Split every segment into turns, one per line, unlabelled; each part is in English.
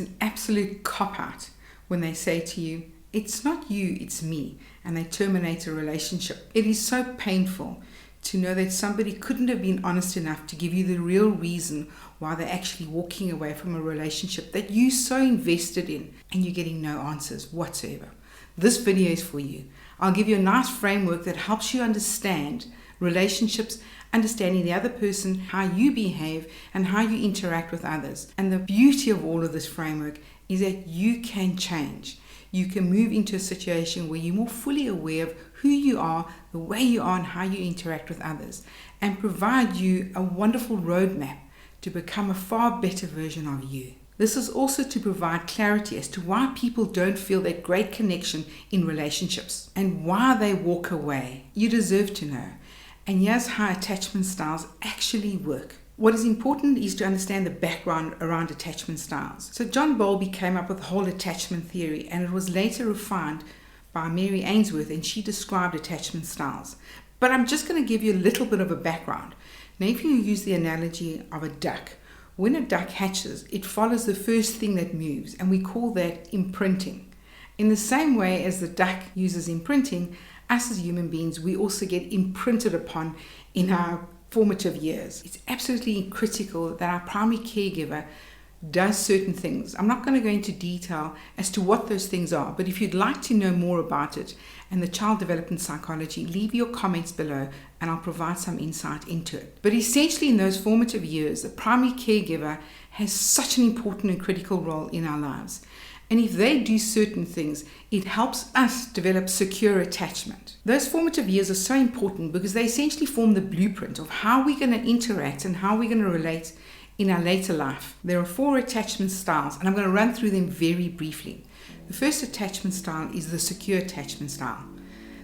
an absolute cop-out when they say to you, "It's not you, it's me," and they terminate a relationship. It is so painful to know that somebody couldn't have been honest enough to give you the real reason why they're actually walking away from a relationship that you so invested in, and you're getting no answers whatsoever. This video is for you. I'll give you a nice framework that helps you understand relationships, understanding the other person, how you behave, and how you interact with others. And the beauty of all of this framework is that you can change. You can move into a situation where you're more fully aware of who you are, the way you are, and how you interact with others, and provide you a wonderful roadmap to become a far better version of you. This is also to provide clarity as to why people don't feel that great connection in relationships and why they walk away. You deserve to know. And here's how attachment styles actually work. What is important is to understand the background around attachment styles. So John Bowlby came up with the whole attachment theory, and it was later refined by Mary Ainsworth, and she described attachment styles. But I'm just going to give you a little bit of a background. Now, if you use the analogy of a duck, when a duck hatches, it follows the first thing that moves, and we call that imprinting. In the same way as the duck uses imprinting, us as human beings, we also get imprinted upon in our formative years. It's absolutely critical that our primary caregiver does certain things. I'm not going to go into detail as to what those things are, but if you'd like to know more about it and the child development psychology, leave your comments below and I'll provide some insight into it. But essentially in those formative years, the primary caregiver has such an important and critical role in our lives. And if they do certain things, it helps us develop secure attachment. Those formative years are so important because they essentially form the blueprint of how we're going to interact and how we're going to relate in our later life. There are 4 attachment styles, and I'm going to run through them very briefly. The first attachment style is the secure attachment style.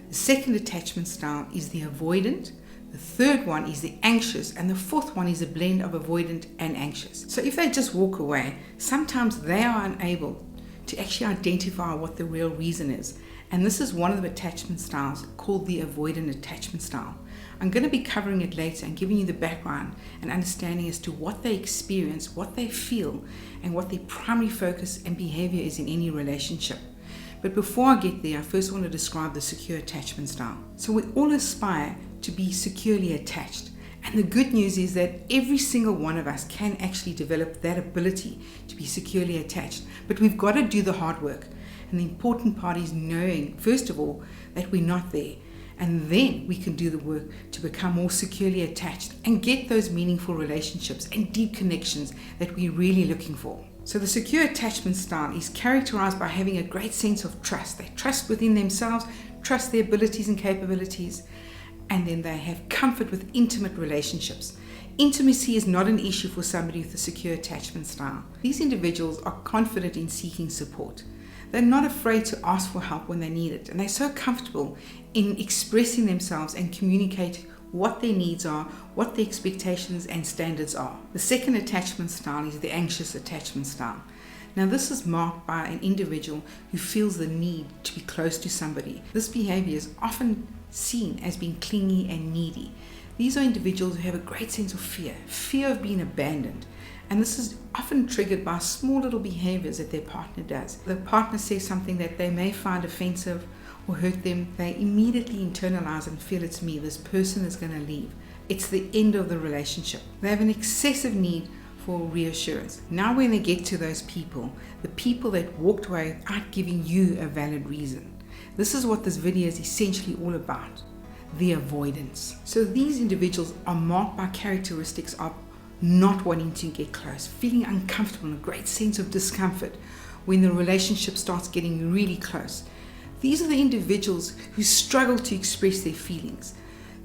The second attachment style is the avoidant. The third one is the anxious, and the fourth one is a blend of avoidant and anxious. So if they just walk away, sometimes they are unable to actually identify what the real reason is. And this is one of the attachment styles called the avoidant attachment style. I'm going to be covering it later and giving you the background and understanding as to what they experience, what they feel, and what their primary focus and behavior is in any relationship. But before I get there, I first want to describe the secure attachment style. So we all aspire to be securely attached. And the good news is that every single one of us can actually develop that ability to be securely attached. But we've got to do the hard work. And the important part is knowing, first of all, that we're not there. And then we can do the work to become more securely attached and get those meaningful relationships and deep connections that we're really looking for. So the secure attachment style is characterized by having a great sense of trust. They trust within themselves, trust their abilities and capabilities, and then they have comfort with intimate relationships. Intimacy is not an issue for somebody with a secure attachment style. These individuals are confident in seeking support. They're not afraid to ask for help when they need it, and they're so comfortable in expressing themselves and communicate what their needs are, what their expectations and standards are. The second attachment style is the anxious attachment style. Now this is marked by an individual who feels the need to be close to somebody. This behavior is often seen as being clingy and needy. These are individuals who have a great sense of fear of being abandoned. And this is often triggered by small little behaviors that their partner does. The partner says something that they may find offensive or hurt them. They immediately internalize and feel, it's me, this person is going to leave. It's the end of the relationship. They have an excessive need for reassurance. Now when they get to those people, the people that walked away aren't giving you a valid reason. This is what this video is essentially all about, the avoidance. So these individuals are marked by characteristics of not wanting to get close, feeling uncomfortable, and a great sense of discomfort when the relationship starts getting really close. These are the individuals who struggle to express their feelings.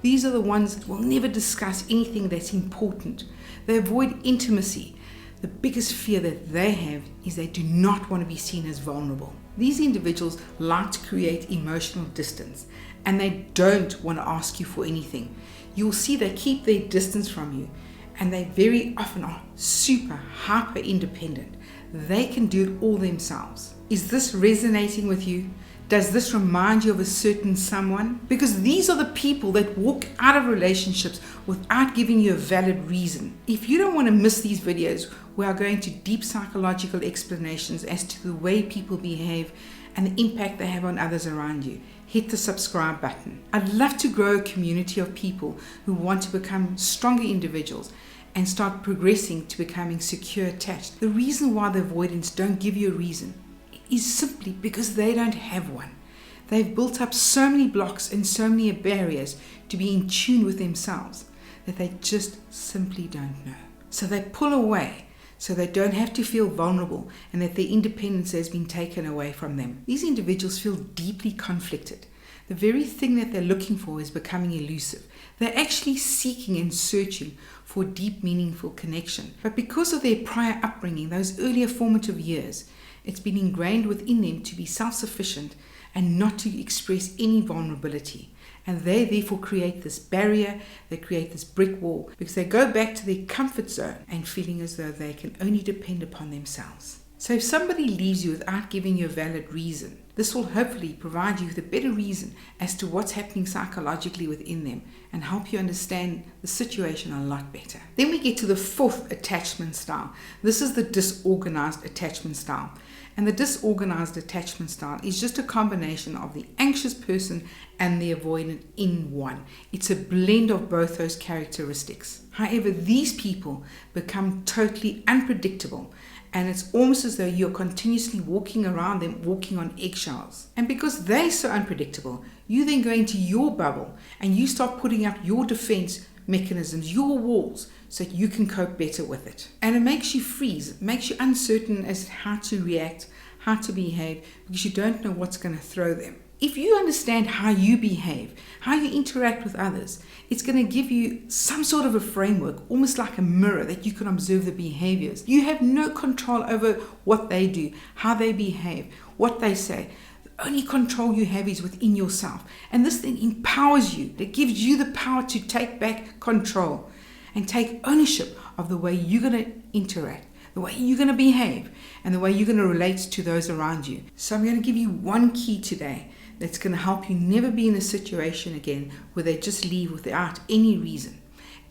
These are the ones that will never discuss anything that's important. They avoid intimacy. The biggest fear that they have is they do not want to be seen as vulnerable. These individuals like to create emotional distance, and they don't want to ask you for anything. You'll see they keep their distance from you, and they very often are super hyper independent. They can do it all themselves. Is this resonating with you? Does this remind you of a certain someone? Because these are the people that walk out of relationships without giving you a valid reason. If you don't want to miss these videos, we are going to deep psychological explanations as to the way people behave and the impact they have on others around you. Hit the subscribe button. I'd love to grow a community of people who want to become stronger individuals and start progressing to becoming secure attached. The reason why the avoidants don't give you a reason is simply because they don't have one. They've built up so many blocks and so many barriers to be in tune with themselves that they just simply don't know. So they pull away so they don't have to feel vulnerable and that their independence has been taken away from them. These individuals feel deeply conflicted. The very thing that they're looking for is becoming elusive. They're actually seeking and searching for deep, meaningful connection. But because of their prior upbringing, those earlier formative years, it's been ingrained within them to be self-sufficient and not to express any vulnerability. And they therefore create this barrier, they create this brick wall, because they go back to their comfort zone and feeling as though they can only depend upon themselves. So if somebody leaves you without giving you a valid reason, this will hopefully provide you with a better reason as to what's happening psychologically within them and help you understand the situation a lot better. Then we get to the fourth attachment style. This is the disorganized attachment style. And the disorganized attachment style is just a combination of the anxious person and the avoidant in one. It's a blend of both those characteristics. However, these people become totally unpredictable, and it's almost as though you're continuously walking around them, walking on eggshells. And because they're so unpredictable, you then go into your bubble and you start putting up your defense mechanisms, your walls, so that you can cope better with it. And it makes you freeze, it makes you uncertain as to how to react, how to behave, because you don't know what's going to throw them. If you understand how you behave, how you interact with others, it's going to give you some sort of a framework, almost like a mirror that you can observe the behaviors. You have no control over what they do, how they behave, what they say. The only control you have is within yourself. And this then empowers you. It gives you the power to take back control and take ownership of the way you're going to interact, the way you're going to behave, and the way you're going to relate to those around you. So I'm going to give you one key today that's going to help you never be in a situation again where they just leave without any reason.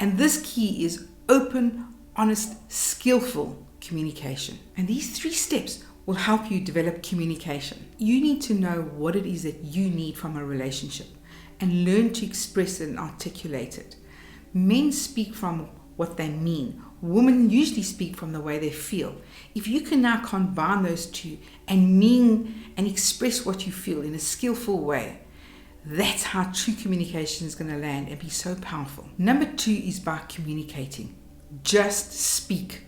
And this key is open, honest, skillful communication. And these 3 steps will help you develop communication. You need to know what it is that you need from a relationship and learn to express it and articulate it. Men speak from what they mean. Women usually speak from the way they feel. If you can now combine those two and mean and express what you feel in a skillful way, that's how true communication is going to land and be so powerful. Number 2 is by communicating. Just speak.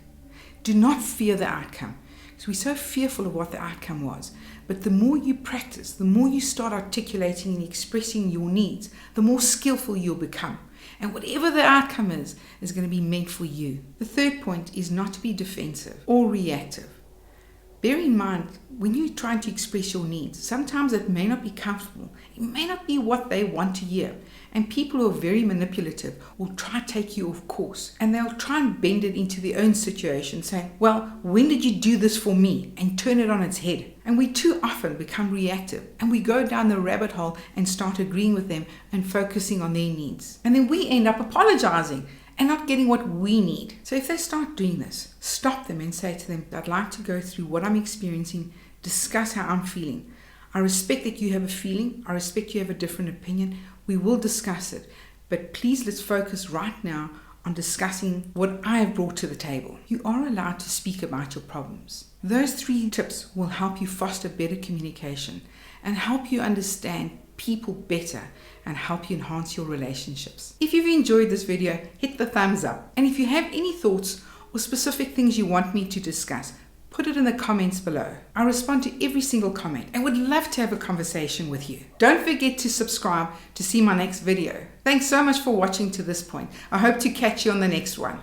Do not fear the outcome, because we're so fearful of what the outcome was. But the more you practice, the more you start articulating and expressing your needs, the more skillful you'll become. And whatever the outcome is going to be meant for you. The third point is not to be defensive or reactive. Bear in mind, when you're trying to express your needs, sometimes it may not be comfortable. It may not be what they want to hear. And people who are very manipulative will try to take you off course. And they'll try and bend it into their own situation, saying, well, when did you do this for me? And turn it on its head. And we too often become reactive. And we go down the rabbit hole and start agreeing with them and focusing on their needs. And then we end up apologizing and not getting what we need. So if they start doing this, stop them and say to them, I'd like to go through what I'm experiencing, discuss how I'm feeling. I respect that you have a feeling. I respect you have a different opinion. We will discuss it. But please, let's focus right now on discussing what I have brought to the table. You are allowed to speak about your problems. Those 3 tips will help you foster better communication and help you understand people better and help you enhance your relationships. If you've enjoyed this video, hit the thumbs up. And if you have any thoughts or specific things you want me to discuss, put it in the comments below. I respond to every single comment and would love to have a conversation with you. Don't forget to subscribe to see my next video. Thanks so much for watching to this point. I hope to catch you on the next one.